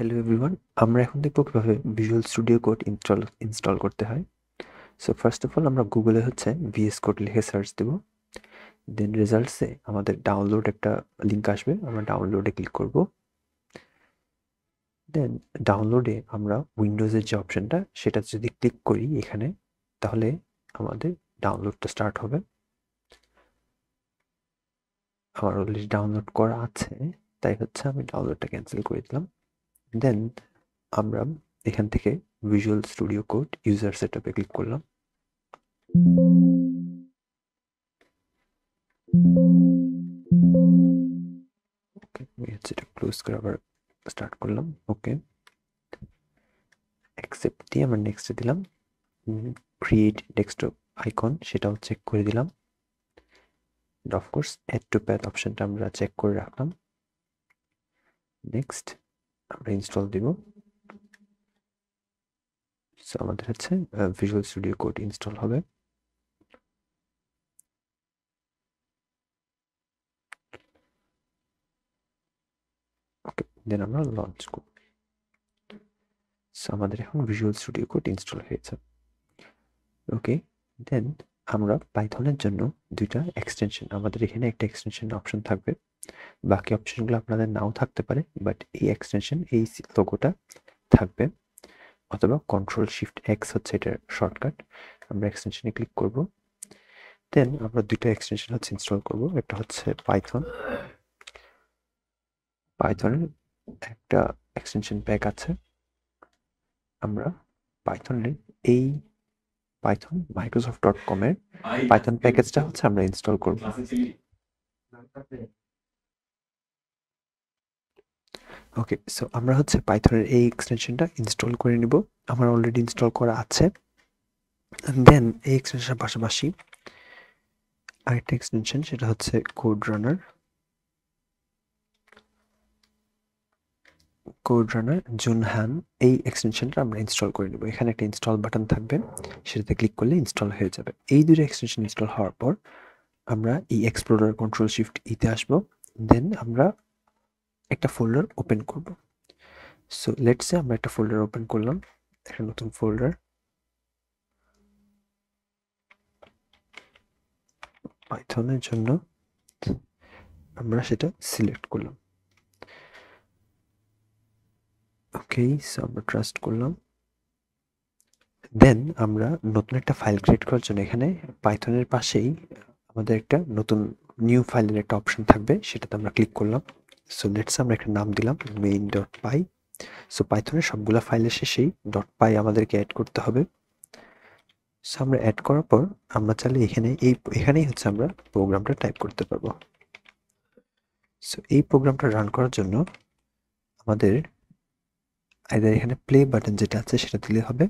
Hello everyone, আমরা এখন দেখব কিভাবে ভিজুয়াল স্টুডিও কোড ইনস্টল করতে হয়। সো ফার্স্ট অফ অল আমরা গুগলে VS Code লিখে সার্চ দেব। দেন রেজাল্টসে আমাদের ডাউনলোড একটা লিঙ্ক আসবে, আমরা ডাউনলোডে ক্লিক করব। দেন ডাউনলোডে আমরা উইন্ডোজের যে অপশনটা সেটা যদি ক্লিক করি এখানে, তাহলে আমাদের ডাউনলোডটা স্টার্ট হবে। আমার অলরেডি ডাউনলোড করা আছে, তাই আমি ডাউনলোডটা ক্যান্সেল করে দিলাম। দেন আমরা এখান থেকে ভিজুয়াল স্টুডিও কোড ইউজার সেটআপে ক্লিক করলাম। ওকে, আমি এটা ক্লোজ করে আবার স্টার্ট করলাম। ওকে, অ্যাকসেপ্ট দিয়ে আমরা নেক্সটে দিলাম। ক্রিয়েট ডেস্কটপ আইকন সেটাও চেক করে দিলাম। অফকোর্স অ্যাড টু প্যাথ অপশনটা আমরা চেক করে রাখলাম। নেক্সট আমরা ইনস্টল দিব। সো আমাদের ভিজুয়াল স্টুডিও কোড ইনস্টল হবে। ওকে, দেন আমরা লঞ্চ করব। সো আমাদের এখন ভিজুয়াল স্টুডিও কোড ইনস্টল হয়েছে। ওকে, দেন আমরা পাইথনের জন্য দুইটা এক্সটেনশন, আমাদের এখানে একটা এক্সটেনশন অপশন থাকবে, বাকি অপশনগুলো আপনাদের নাও থাকতে পারে, বাট এই এক্সটেনশন এই লোগোটা থাকবে, অথবা Ctrl+Shift+X এটার শর্টকাট। আমরা এক্সটেনশনে ক্লিক করব। দেন আমরা দুইটা এক্সটেনশন ইনস্টল করব। একটা পাইথনের একটা এক্সটেনশন প্যাক আছে। আমরা পাইথনের এই পাইথন মাইক্রোসফট.com এর পাইথন প্যাকেজটা আমরা ইনস্টল করব। ওকে, সো আমরা পাইথনের এই এক্সটেনশনটা ইনস্টল করে নিব। আমার অলরেডি ইনস্টল করা আছে। দেন এই এক্সটেনশনের পাশাপাশি আরেকটা এক্সটেনশন, সেটা কোড রানার জুনহান। এই এক্সটেনশনটা আমরা ইনস্টল করে নেব। এখানে একটা ইনস্টল বাটন থাকবে, সেটাতে ক্লিক করলে ইনস্টল হয়ে যাবে। এই দুটো এক্সটেনশন ইনস্টল হওয়ার পর আমরা এই এক্সপ্লোরার Ctrl+Shift+E-তে আসবো। দেন আমরা একটা ফোল্ডার ওপেন করব। সো লেটস সে আমরা একটা ফোল্ডার ওপেন করলাম, একটা নতুন ফোল্ডার পাইথনের জন্য। আমরা সেটা সিলেক্ট করলাম। ওকে, সো আমরা ট্রাস্ট করলাম। দেন আমরা নতুন একটা ফাইল ক্রিয়েট করার জন্য এখানে পাইথনের পাশেই আমাদের একটা নতুন নিউ ফাইলের একটা অপশন থাকবে, সেটাতে আমরা ক্লিক করলাম। সো লেটস আমরা একটা নাম দিলাম main.py। সো পাইথনের সবগুলা ফাইলের শেষেই .py আমাদেরকে অ্যাড করতে হবে। সো আমরা অ্যাড করার পর আমরা চাইলে এখানেই আমরা প্রোগ্রামটা টাইপ করতে পারবো। সো এই প্রোগ্রামটা রান করার জন্য আমাদের আইদার এখানে প্লে বাটন যেটা আছে সেটা দিলে হবে।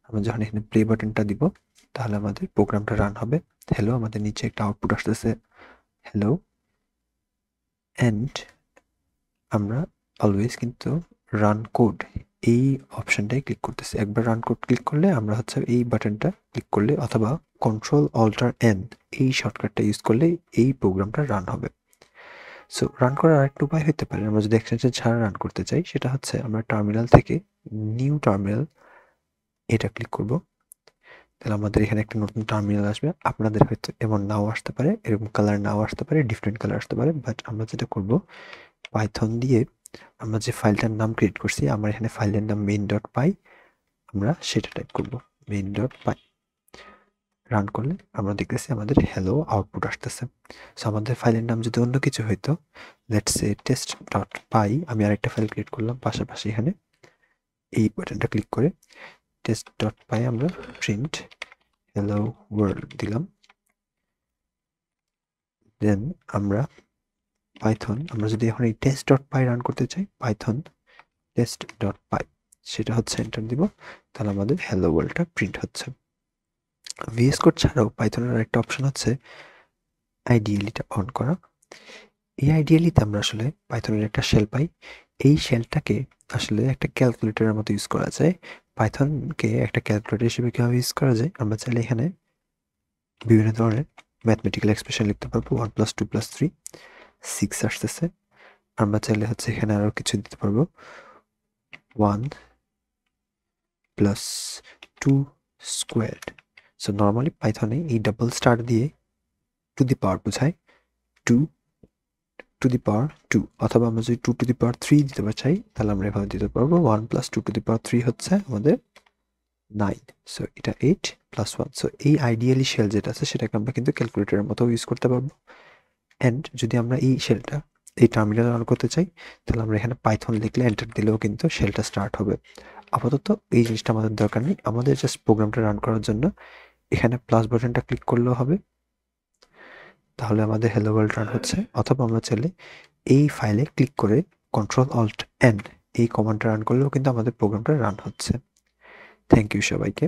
আমরা যখন এখানে প্লে বাটনটা দিব, তাহলে আমাদের প্রোগ্রামটা রান হবে। হ্যালো, আমাদের নিচে একটা আউটপুট আসতেছে হ্যালো। অ্যান্ড আমরা অলওয়েজ কিন্তু রান কোড এই অপশনটাই ক্লিক করতেছি। একবার রান কোড ক্লিক করলে আমরা এই বাটনটা ক্লিক করলে, অথবা Ctrl+Alt+N এই শর্টকাটটা ইউজ করলে এই প্রোগ্রামটা রান হবে। সো রান করার আরেকটা উপায় হতে পারে, আমরা যদি এক্সটেনশন ছাড়া রান করতে চাই, সেটা আমরা টার্মিনাল থেকে নিউ টার্মিনাল এটা ক্লিক করব। তাহলে আমাদের এখানে একটা নতুন টার্মিনাল আসবে। আপনাদের হয়তো এমন নাও আসতে পারে, এরকম কালার নাও আসতে পারে, ডিফারেন্ট কালার আসতে পারে, বাট আমরা যেটা করব, পাইথন দিয়ে আমরা যে ফাইলটার নাম ক্রিয়েট করছি, আমার এখানে ফাইলের নাম main.py, আমরা সেটা টাইপ করব main.py। রান করলে আমরা দেখতেছি আমাদের হ্যালো আউটপুট আসতেছে। সো আমাদের ফাইলের নাম যদি অন্য কিছু হইতো, লেটস সে test.py, আমি আরেকটা ফাইল ক্রিয়েট করলাম পাশাপাশি, এখানে এই বাটনটা ক্লিক করে test.py আমরা প্রিন্ট হ্যালো ওয়ার্ল্ড দিলাম। দেন আমরা আমরা যদি এখন এই test.py রান করতে চাই, পাইথন test.py সেটা এন্টার দিব, তাহলে আমাদের হ্যালো ওয়ার্ল্ডটা প্রিন্ট হচ্ছে। VS Code ছাড়াও পাইথনের আরেকটা অপশন আইডিয়ালিটা অন করা। এই আইডিয়ালিতে আমরা পাইথনের একটা শেল পাই। এই শেলটাকে একটা ক্যালকুলেটরের মতো ইউজ করা যায়। পাইথনকে একটা ক্যালকুলেটর হিসেবে কিভাবে ইউজ করা যায়, আমরা চাইলে এখানে বিভিন্ন ধরনের ম্যাথমেটিক্যাল এক্সপ্রেশন লিখতে পারবো। 1+2+3 6 আসতেছে। আমরা চাইলে এখানে আরো কিছু দিতে পারবো। 1 প্লাস 2 স্কোয়ার্ড। সো নর্মালি পাইথনে এই ডাবল স্টার দিয়ে টু দি পাওয়ার বোঝায় 2 টু দি পাওয়ার 2, অথবা আমরা যদি 2 টু দি পাওয়ার 3 দিতে চাই তাহলে আমরা এভাবে দিতে পারবো 1 প্লাস 2 টু দি পাওয়ার 3 হচ্ছে আমাদের 9। সো এটা 8 প্লাস 1। সো এই আইডিয়ালি শেল যেটা আছে সেটাকে আমরা কিন্তু ক্যালকুলেটরের মতো ইউজ করতে পারবো। অ্যান্ড যদি আমরা এই শেলটা এই টার্মিনালে রান করতে চাই তাহলে আমরা এখানে পাইথন লিখলে এন্টার দিলেও কিন্তু শেলটা স্টার্ট হবে। আপাতত এই জিনিসটা আমাদের দরকার নেই, আমাদের জাস্ট প্রোগ্রামটা রান করার জন্য এখানে প্লাস বাটনটা ক্লিক করলেও হবে, তাহলে আমাদের হ্যালো ওয়ার্ল্ড রান হচ্ছে। অথবা আমরা চাইলে এই ফাইলে ক্লিক করে কন্ট্রোল অল্ট এন এই কমান্ডটা রান করলেও কিন্তু আমাদের প্রোগ্রামটা রান হচ্ছে। থ্যাংক ইউ সবাইকে।